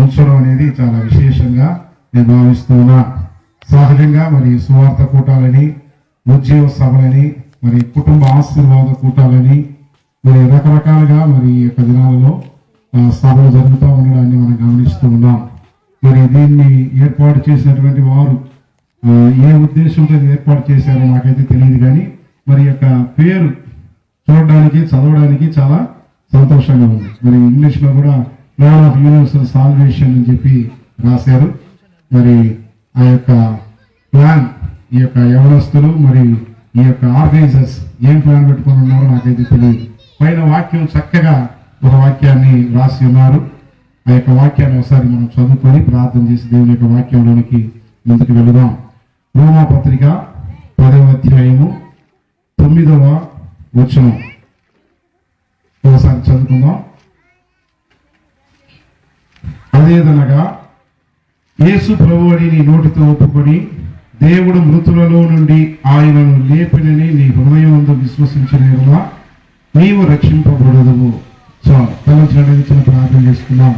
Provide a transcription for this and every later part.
ఉంచడం అనేది చాలా విశేషంగా నేను భావిస్తున్నా. సహజంగా మరి సువార్త కూటాలని, ఉద్యోగ సభలని, మరి కుటుంబ ఆశీర్వాద కూటాలని, మరి రకరకాలుగా మరి ఈ యొక్క దినాలలో సభలు జరుగుతూ ఉండడాన్ని మనం గమనిస్తూ ఉన్నాం. మరి దీన్ని ఏర్పాటు చేసినటువంటి వారు ఏ ఉద్దేశంతో ఏర్పాటు చేశారో నాకైతే తెలియదు, కానీ మరి యొక్క పేరు చూడడానికి, చదవడానికి చాలా సంతోషంగా ఉంది. మరి ఇంగ్లీష్ లో కూడా ప్లాన్ ఆఫ్ యూనివర్సల్ సాల్వేషన్ అని చెప్పి రాశారు. మరి ఆ యొక్క ప్లాన్ ఈ యొక్క యవనస్తులు మరి ఈ యొక్క ఆర్గనైజర్స్ ఏం ప్లాన్ పెట్టుకుని ఉన్నారో నాకైతే తెలియదు. పైన వాక్యం చక్కగా ఒక వాక్యాన్ని రాసి ఉన్నారు. ఆ యొక్క వాక్యాన్ని ఒకసారి మనం చదువుకొని ప్రార్థన చేసి దేవుని యొక్క వాక్యంలోనికి ముందుకు వెళుదాం. రోమా పత్రిక 10వ అధ్యాయము 9వ వచనం ఒకసారి చదువుకుందాం. అదేదనగా యేసు ప్రభువని నీ నోటితో ఒప్పుకొని దేవుడు మృతులలో నుండి ఆయనను లేపినని నీ హృదయమందు విశ్వసించిన యెడల నీవు రక్షింపబడదువు. చాలు, తలచిన ప్రార్థన చేసుకుందాం.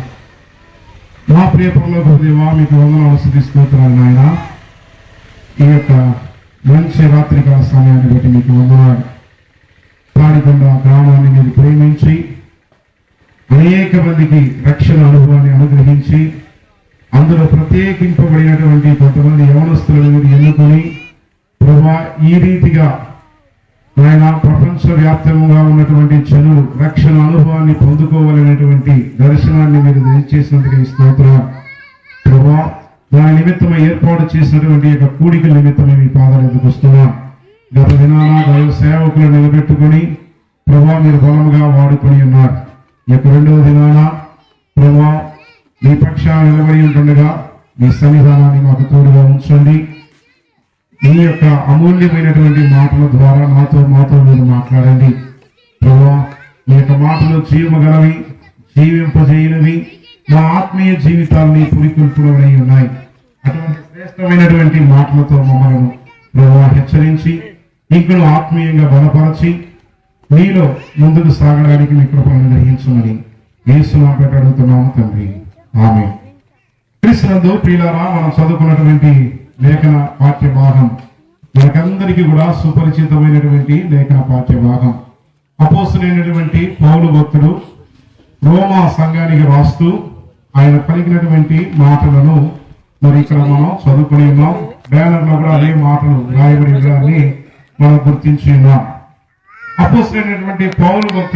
మా ప్రియ పరలోకపు దేవా, మీకు వందనాలు, స్తుతి స్తోత్రాలు నాయన. ఈ యొక్క మంచి రాత్రికాల సమయాన్ని బట్టి మీకు వందనాలు. తాడికొండ గ్రామాన్ని మీరు ప్రేమించి అనేక మందికి రక్షణ అనుభవాన్ని అనుగ్రహించి అందులో ప్రత్యేకింపబడినటువంటి కొంతమంది యవనస్తులను మీరు ఎన్నుకొని ప్రభువా ఈ రీతిగా ఆయన ప్రపంచవ్యాప్తంగా ఉన్నటువంటి జనులు రక్షణ అనుభవాన్ని పొందుకోవాలనేటువంటి దర్శనాన్ని మీరు దయచేసినందుకు స్తోత్రం ప్రభువా. దాని నిమిత్తమై ఏర్పాటు చేసినటువంటి యొక్క కూడికల నిమిత్తమై మీ పాదాలు ఎందుకు వస్తున్నాం. గత దినాన దైవ సేవకులు నిలబెట్టుకుని ప్రభువా మీరు బలముగా వాడుకొని ఉన్నారు. ఈ యొక్క రెండవ దినాన ప్రభువా మీ పక్షాన నిలబడి ఉంటుండగా మీ సన్నిధానాన్ని మాకు తోడుగా ఉంచండి. మీ యొక్క అమూల్యమైనటువంటి మాటల ద్వారా మాతో మీరు మాట్లాడండి ప్రభువా. మీ యొక్క మాటలు జీవమగలవి, జీవింపజేయనివి, మా ఆత్మీయ జీవితాన్ని పురికొల్పునవి ఉన్నాయి. అటువంటి శ్రేష్టమైనటువంటి మాటలతో మమ్మల్ని ప్రభువా హెచ్చరించి ఇంకను ఆత్మీయంగా బలపరచి మీలో ముందుకు సాగడానికి మీ కృపను గ్రహించమని యేసు నామమున అడుగుతున్నాము తండ్రి, ఆమేన్. క్రీస్తునందు ప్రియులారా, మనం చదువుకున్నటువంటి లేఖన పాఠ్య భాగం మనకందరికీ కూడా సుపరిచితమైనటువంటి లేఖన పాఠ్య భాగం. అపోస్తలుడైనటువంటి పౌలు భక్తుడు రోమా సంఘానికి రాస్తూ ఆయన పలికినటువంటి మాటలను మరి ఇక్కడ మనం చదువుకుని ఉన్నాం. బ్యానర్ లో కూడా అదే మాటలు రాయబడి మనం గుర్తించి ఉన్నాం. అపోస్తలుడైనటువంటి పౌలు భక్తుడు